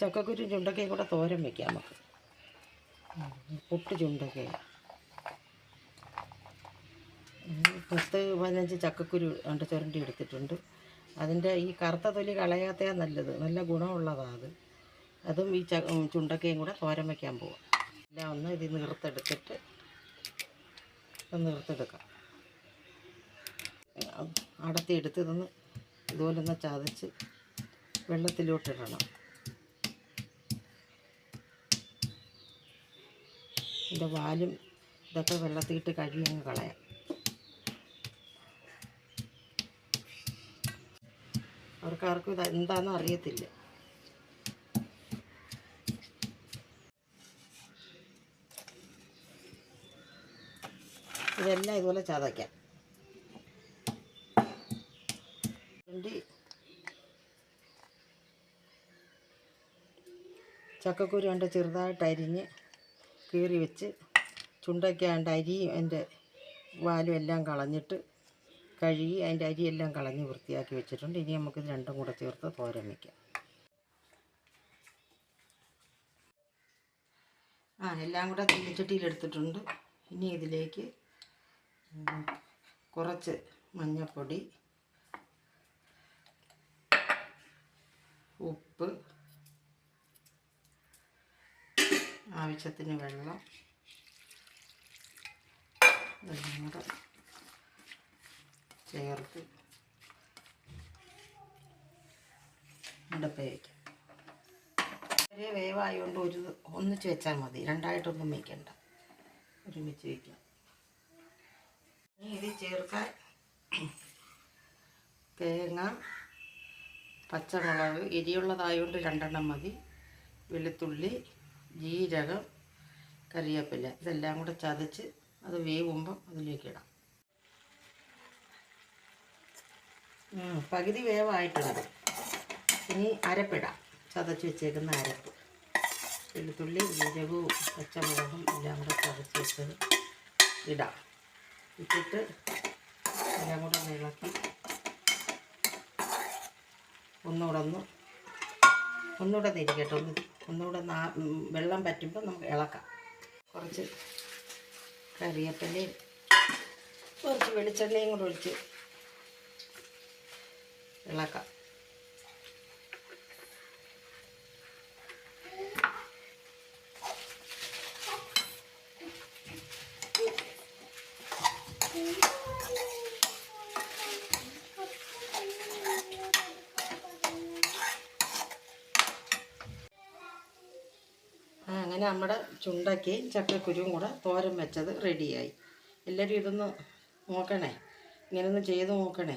ചക്കക്കുരു ചുണ്ടക്കയും കൂടെ തോരൻ വയ്ക്കാം നമുക്ക്. പൊട്ട് ചുണ്ടക്കയ 10-15 ചക്കക്കുരു രണ്ട് ചുരണ്ടി എടുത്തിട്ടുണ്ട്. അതിൻ്റെ ഈ കറുത്ത തൊലി കളയാത്തേ നല്ലത്, നല്ല ഗുണമുള്ളതാണ് അത്. അതും ഈ ചുണ്ടക്കയും കൂടെ തോരൻ വയ്ക്കാൻ പോവാം. എല്ലാം ഒന്ന് ഇത് നീർത്തെടുത്തിട്ട് നീർത്തെടുക്കാം. അടത്തിയെടുത്ത് ഇതൊന്ന് ഇതുപോലെ ഒന്ന് ചതച്ച് വെള്ളത്തിലോട്ടിടണം. ഇതിൻ്റെ വാലും ഇതൊക്കെ വെള്ളത്തിയിട്ട് കഴുകി അങ്ങ് കളയാം. അവർക്കാർക്കും ഇത് എന്താണെന്ന് അറിയത്തില്ല. ഇതെല്ലാം ഇതുപോലെ ചതയ്ക്കാം. ചക്കക്കുരു കൊണ്ട് ചെറുതായിട്ട് അരിഞ്ഞ് കീറി വെച്ച് ചുണ്ടയ്ക്കാണ്ട് അരിയും അതിൻ്റെ വാലും എല്ലാം കളഞ്ഞിട്ട് കഴുകി അതിൻ്റെ അരിയെല്ലാം കളഞ്ഞ് വൃത്തിയാക്കി വെച്ചിട്ടുണ്ട്. ഇനി നമുക്കിത് രണ്ടും കൂടെ ചേർത്ത് തോരൻ വയ്ക്കാം. എല്ലാം കൂടെ ചീനച്ചട്ടിയിലെടുത്തിട്ടുണ്ട്. ഇനി ഇതിലേക്ക് കുറച്ച് മഞ്ഞൾപ്പൊടി, ഉപ്പ്, ആവശ്യത്തിന് വെള്ളം എല്ലാം കൂടെ ചേർത്ത് അടുപ്പ് വയ്ക്കാം. ചെറിയ വേവായതുകൊണ്ട് ഒന്നിച്ച് വെച്ചാൽ മതി, രണ്ടായിട്ടൊന്നും വയ്ക്കണ്ട, ഒരുമിച്ച് വയ്ക്കാം. ഇനി ഇത് ചേർക്കാൻ തേങ്ങ, പച്ചമുളക്, എരിയുള്ളതായതുകൊണ്ട് 2 മതി, വെളുത്തുള്ളി, ജീരകം, കറിവേപ്പില ഇതെല്ലാം കൂടെ ചതച്ച് അത് വേവുമ്പം അതിലേക്കിടാം. പകുതി വേവായിട്ടുണ്ട്. ഇനി അരപ്പിടാം. ചതച്ച് വെച്ചേക്കുന്ന അരപ്പ്, വെളുത്തുള്ളി, ജീരകവും പച്ചമുളകും എല്ലാം കൂടെ ചതച്ച് വെച്ചത് ഇടാം. ഇട്ടിട്ട് എല്ലാം കൂടെ ഇളക്കി ഒന്നുകൂടെ തിരിക്കട്ടെ. ഒന്നുകൂടെ വെള്ളം പറ്റുമ്പോൾ നമുക്ക് ഇളക്കാം. കുറച്ച് കറിവേപ്പിലയും കുറച്ച് വെളിച്ചെണ്ണയും കൂടെ ഒഴിച്ച് ഇളക്കാം. അങ്ങനെ നമ്മുടെ ചുണ്ടക്കയും ചക്കക്കുരുവും കൂടെ തോരൻ വെച്ചത് റെഡിയായി. എല്ലാവരും ഇതൊന്ന് നോക്കണേ, ഇങ്ങനെയൊന്ന് ചെയ്ത് നോക്കണേ.